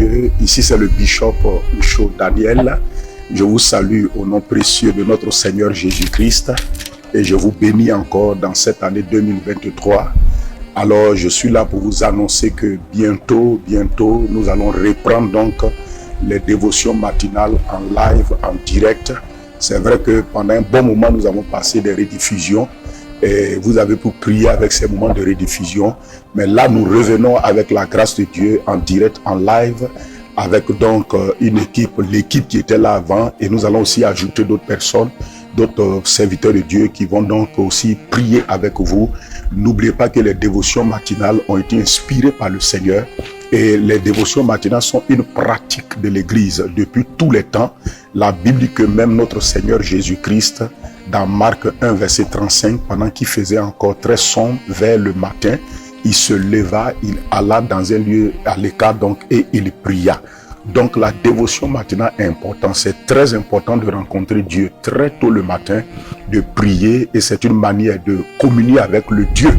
Dieu. Ici, c'est le Bishop Michaud Daniel. Je vous salue au nom précieux de notre Seigneur Jésus-Christ et je vous bénis encore dans cette année 2023. Alors, je suis là pour vous annoncer que bientôt, nous allons reprendre donc les dévotions matinales en live, en direct. C'est vrai que pendant un bon moment, nous avons passé des rediffusions et vous avez pu prier avec ces moments de rediffusion. Mais là, nous revenons avec la grâce de Dieu en direct, en live, avec donc une équipe, l'équipe qui était là avant, et nous allons aussi ajouter d'autres personnes, d'autres serviteurs de Dieu qui vont donc aussi prier avec vous. N'oubliez pas que les dévotions matinales ont été inspirées par le Seigneur et les dévotions matinales sont une pratique de l'Église depuis tous les temps. La Bible dit que même notre Seigneur Jésus-Christ, dans Marc 1, verset 35, pendant qu'il faisait encore très sombre vers le matin, il se leva, il alla dans un lieu à l'écart donc et il pria. Donc la dévotion matinale est importante. C'est très important de rencontrer Dieu très tôt le matin, de prier, et c'est une manière de communier avec le Dieu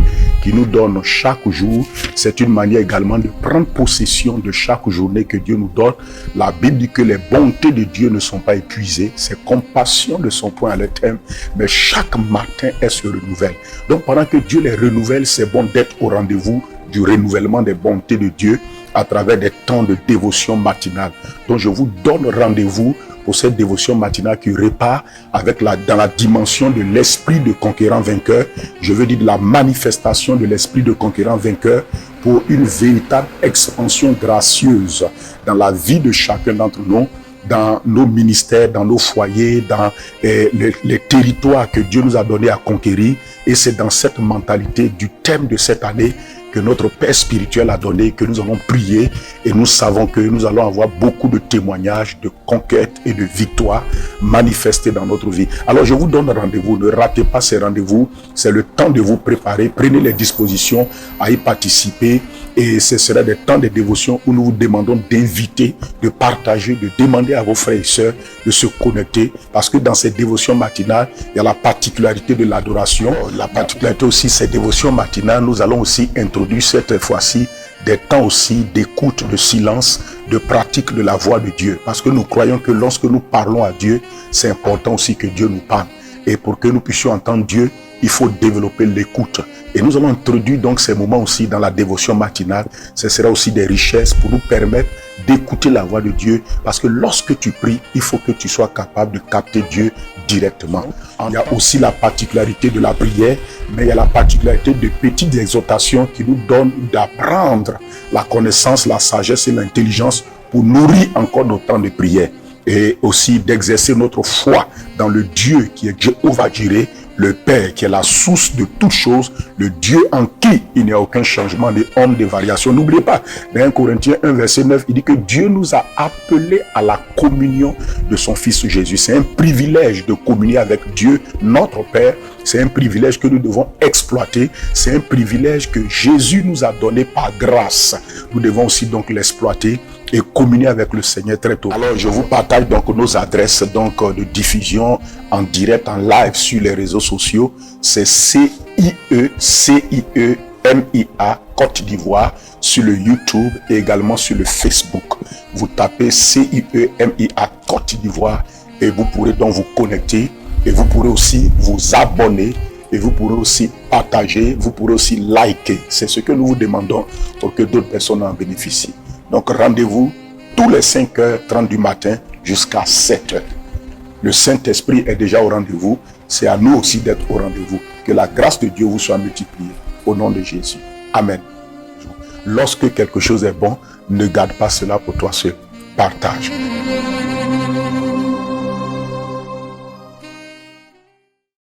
qui nous donne chaque jour. C'est une manière également de prendre possession de chaque journée que Dieu nous donne. La Bible dit que les bontés de Dieu ne sont pas épuisées, ses compassions ne sont point à leur terme, mais chaque matin elles se renouvellent. Donc pendant que Dieu les renouvelle, c'est bon d'être au rendez-vous du renouvellement des bontés de Dieu à travers des temps de dévotion matinale. Donc je vous donne rendez-vous pour cette dévotion matinale qui repart avec dans la dimension de l'esprit de conquérant vainqueur. Je veux dire de la manifestation de l'esprit de conquérant vainqueur pour une véritable expansion gracieuse dans la vie de chacun d'entre nous, dans nos ministères, dans nos foyers, dans les territoires que Dieu nous a donnés à conquérir. Et c'est dans cette mentalité du thème de cette année que notre Père spirituel a donné, que nous allons prier, et nous savons que nous allons avoir beaucoup de témoignages, de conquêtes et de victoires manifestées dans notre vie. Alors je vous donne rendez-vous, ne ratez pas ces rendez-vous, c'est le temps de vous préparer, prenez les dispositions à y participer, et ce sera des temps de dévotion où nous vous demandons d'inviter, de partager, de demander à vos frères et sœurs de se connecter, parce que dans ces dévotions matinales, il y a la particularité de l'adoration, la particularité aussi, ces dévotions matinales, nous allons aussi introduire cette fois-ci des temps aussi d'écoute, de silence, de pratique de la voix de Dieu. Parce que nous croyons que lorsque nous parlons à Dieu, c'est important aussi que Dieu nous parle. Et pour que nous puissions entendre Dieu, il faut développer l'écoute. Et nous allons introduire donc ces moments aussi dans la dévotion matinale. Ce sera aussi des richesses pour nous permettre d'écouter la voix de Dieu. Parce que lorsque tu pries, il faut que tu sois capable de capter Dieu directement. Il y a aussi la particularité de la prière, mais il y a la particularité de petites exhortations qui nous donnent d'apprendre la connaissance, la sagesse et l'intelligence pour nourrir encore nos temps de prière. Et aussi d'exercer notre foi dans le Dieu qui est Jéhovah-Jireh, le Père qui est la source de toutes choses, le Dieu en qui il n'y a aucun changement, ni homme de variation. N'oubliez pas, dans 1 Corinthiens 1, verset 9, il dit que Dieu nous a appelés à la communion de son Fils Jésus. C'est un privilège de communier avec Dieu, notre Père. C'est un privilège que nous devons exploiter. C'est un privilège que Jésus nous a donné par grâce. Nous devons aussi donc l'exploiter et communier avec le Seigneur très tôt. Alors je vous partage donc nos adresses donc de diffusion en direct, en live sur les réseaux sociaux. C'est CIEMIA Côte d'Ivoire sur le YouTube et également sur le Facebook. Vous tapez CIEMIA Côte d'Ivoire et vous pourrez donc vous connecter et vous pourrez aussi vous abonner et vous pourrez aussi partager, vous pourrez aussi liker. C'est ce que nous vous demandons pour que d'autres personnes en bénéficient. Donc rendez-vous tous les 5h30 du matin jusqu'à 7h. Le Saint-Esprit est déjà au rendez-vous. C'est à nous aussi d'être au rendez-vous. Que la grâce de Dieu vous soit multipliée. Au nom de Jésus. Amen. Lorsque quelque chose est bon, ne garde pas cela pour toi seul. Partage.